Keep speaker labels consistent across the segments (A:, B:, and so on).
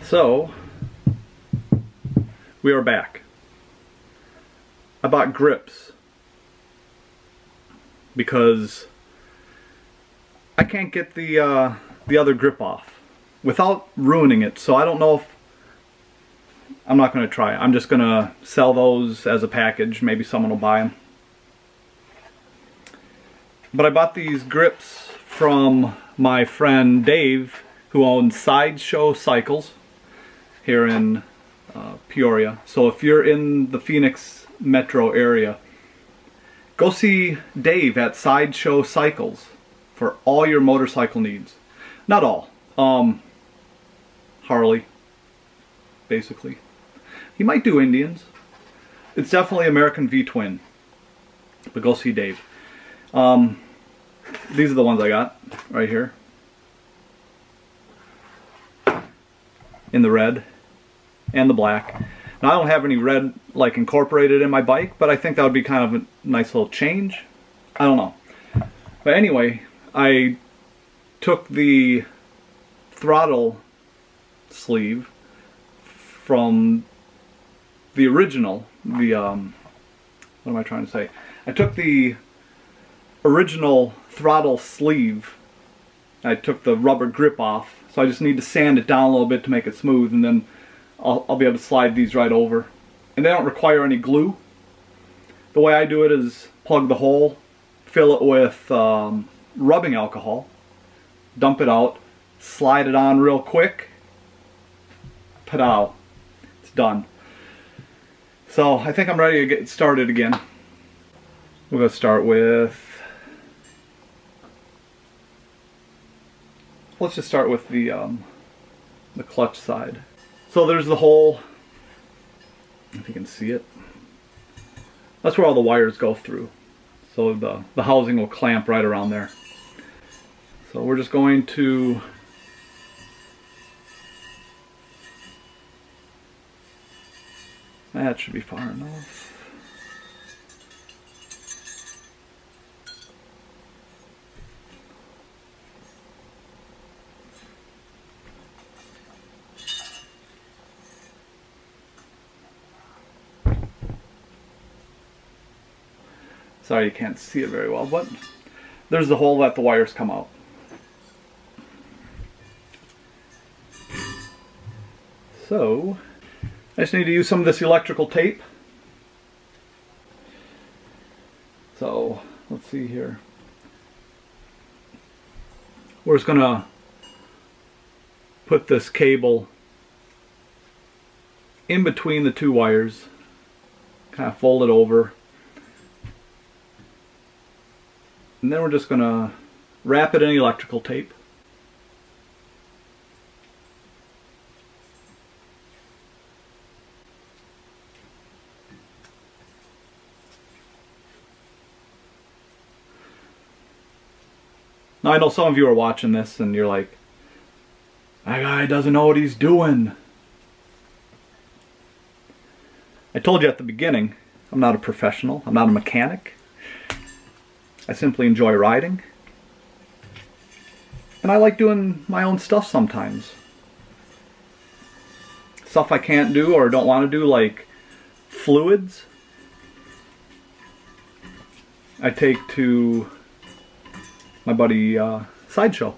A: So, we are back. I bought grips because I can't get the other grip off without ruining it. So I don't know if I'm not going to try it. I'm just going to sell those as a package. Maybe someone will buy them. But I bought these grips from my friend Dave, who owns Sideshow Cycles here in Peoria. So if you're in the Phoenix metro area, go see Dave at Sideshow Cycles for all your motorcycle needs. Not all. Harley, basically. He might do Indians. It's definitely American V-twin. But go see Dave. These are the ones I got right here. In the red and the black. Now I don't have any red like incorporated in my bike, but I think that would be kind of a nice little change. I don't know. But anyway, I took the throttle sleeve from the original, what am I trying to say? I took the original throttle sleeve, I took the rubber grip off, so I just need to sand it down a little bit to make it smooth, and then I'll be able to slide these right over. And they don't require any glue. The way I do it is plug the hole, fill it with rubbing alcohol, dump it out, slide it on real quick, ta-da, it's done. So I think I'm ready to get started again. We're going to start with, let's just start with the clutch side. So there's the hole, if you can see it. That's where all the wires go through. So the housing will clamp right around there. So we're just going to that should be far enough. Sorry you can't see it very well, but there's the hole that the wires come out. So, I just need to use some of this electrical tape. So, let's see here. We're just going to put this cable in between the two wires, kind of fold it over. And then we're just going to wrap it in electrical tape. Now I know some of you are watching this and you're like, that guy doesn't know what he's doing. I told you at the beginning, I'm not a professional, I'm not a mechanic. I simply enjoy riding. And I like doing my own stuff sometimes. Stuff I can't do or don't want to do, like fluids, I take to my buddy Sideshow.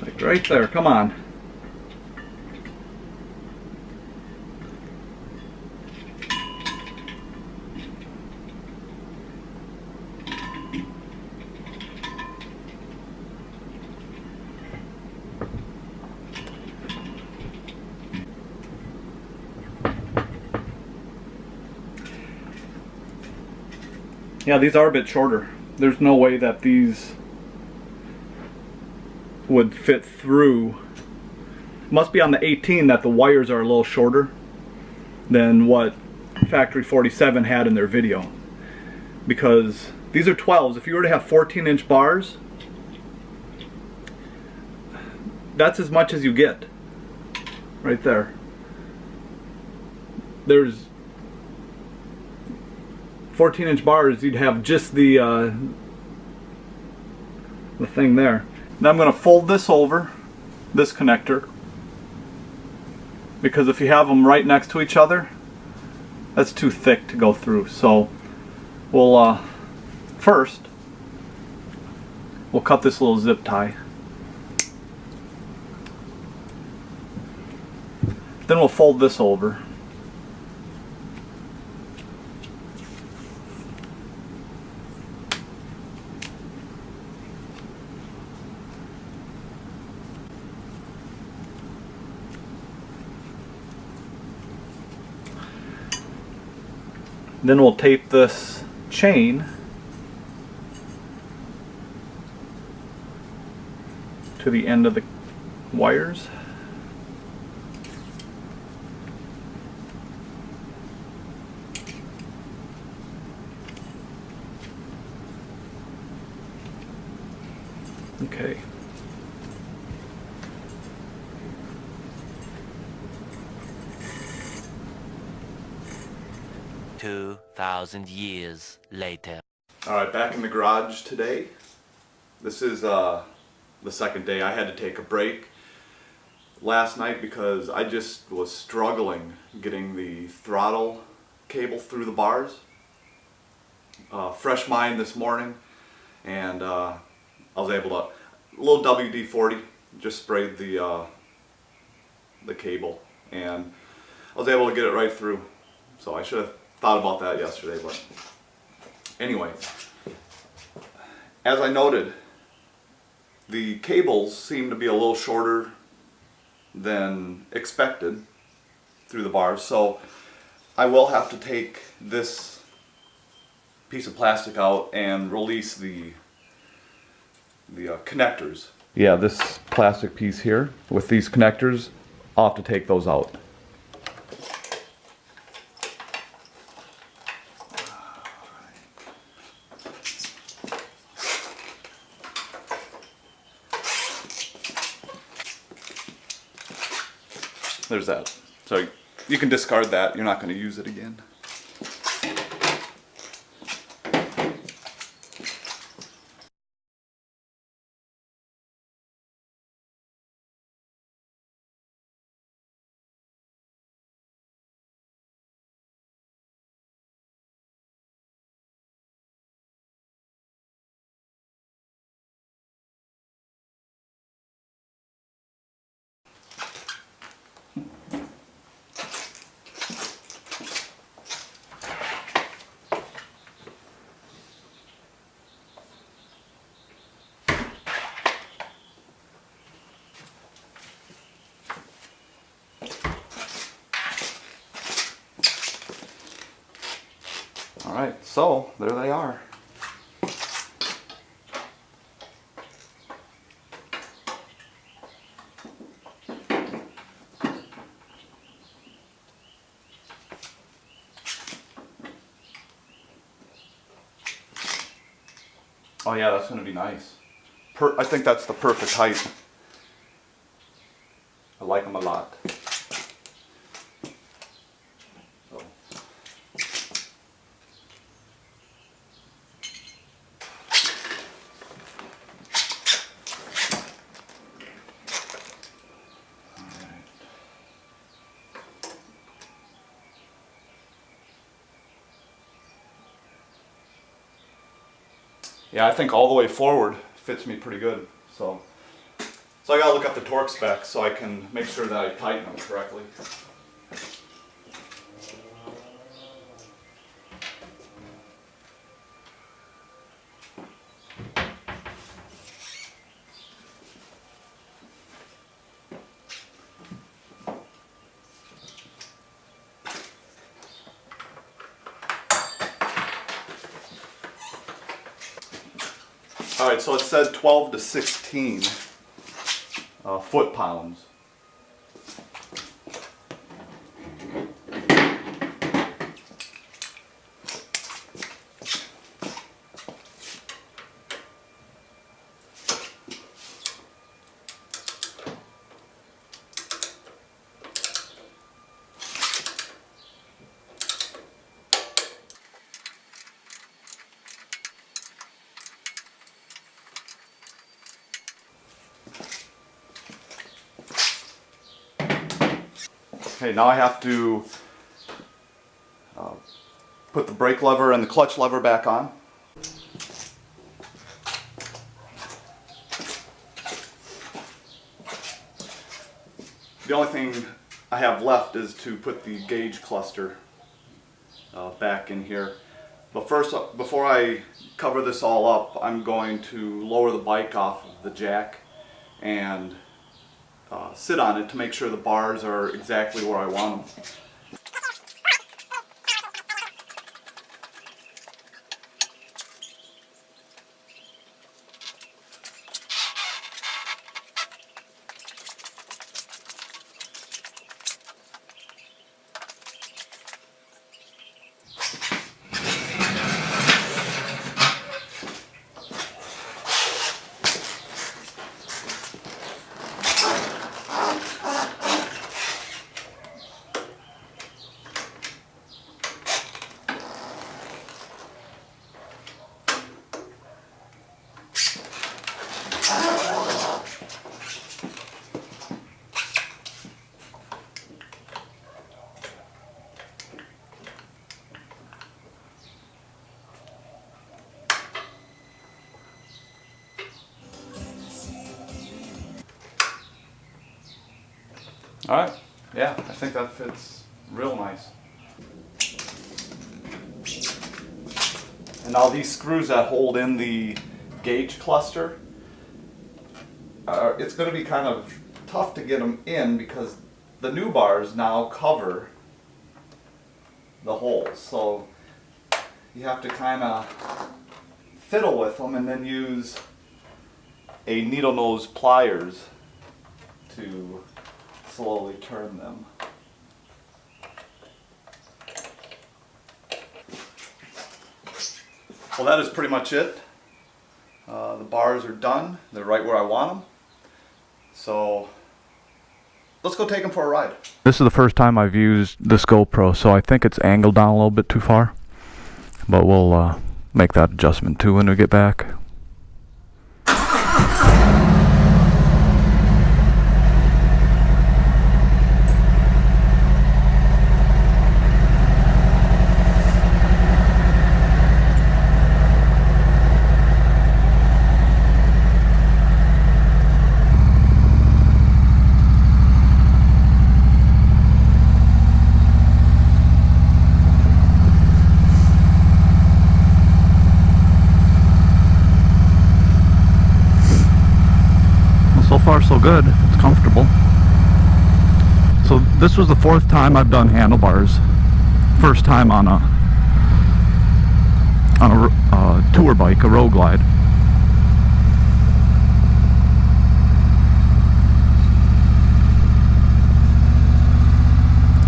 A: Like right there, come on. Yeah, these are a bit shorter. There's no way that these would fit through. Must be on the 18 that the wires are a little shorter than what Factory 47 had in their video. Because these are 12s. If you were to have 14-inch bars, that's as much as you get. Right there. There's 14-inch bars, you'd have just the thing there. Now I'm going to fold this over, this connector, because if you have them right next to each other, that's too thick to go through. So we'll first we'll cut this little zip tie. Then we'll fold this over. Then we'll tape this chain to the end of the wires. Okay.
B: Years later.
A: Alright, back in the garage today. This is the second day. I had to take a break last night because I just was struggling getting the throttle cable through the bars. Fresh mind this morning, and I was able to, a little WD-40, just sprayed the cable, and I was able to get it right through. So I should have thought about that yesterday, but anyway, as I noted, the cables seem to be a little shorter than expected through the bars, so I will have to take this piece of plastic out and release the connectors. Yeah, this plastic piece here with these connectors, I'll have to take those out. There's that. So you can discard that. You're not going to use it again. Alright, so there they are. Oh yeah, that's going to be nice. I think that's the perfect height. I like them a lot. So. Yeah, I think all the way forward fits me pretty good. So I gotta look up the torque specs so I can make sure that I tighten them correctly. All right, so it said 12 to 16 foot-pounds. Okay, now I have to put the brake lever and the clutch lever back on. The only thing I have left is to put the gauge cluster back in here. But first, before I cover this all up, I'm going to lower the bike off of the jack and sit on it to make sure the bars are exactly where I want them. Alright, yeah, I think that fits real nice. And now these screws that hold in the gauge cluster, it's going to be kind of tough to get them in because the new bars now cover the holes. So you have to kind of fiddle with them and then use a needle nose pliers to slowly turn them. Well, that is pretty much it. The bars are done. They're right where I want them. So let's go take them for a ride. This is the first time I've used this GoPro, so I think it's angled down a little bit too far. But we'll make that adjustment too when we get back. So far so good, it's comfortable. So this was the fourth time I've done handlebars. First time on a tour bike, a road glide.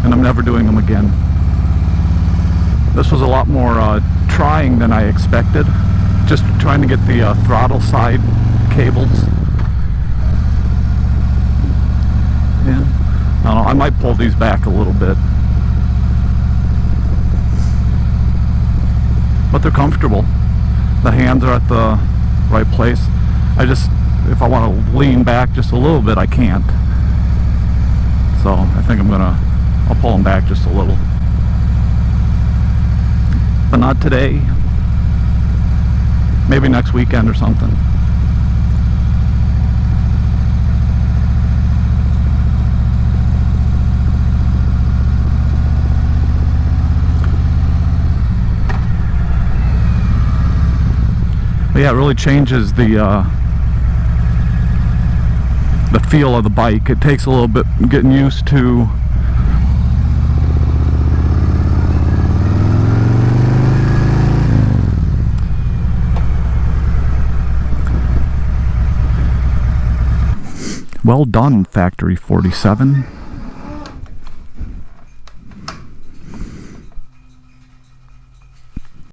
A: And I'm never doing them again. This was a lot more trying than I expected. Just trying to get the throttle side cables. Yeah. I don't know, I might pull these back a little bit. But they're comfortable. The hands are at the right place. If I want to lean back just a little bit, I can't. So I think I'll pull them back just a little. But not today. Maybe next weekend or something. But yeah, it really changes the feel of the bike. It takes a little bit getting used to Well done, Factory 47.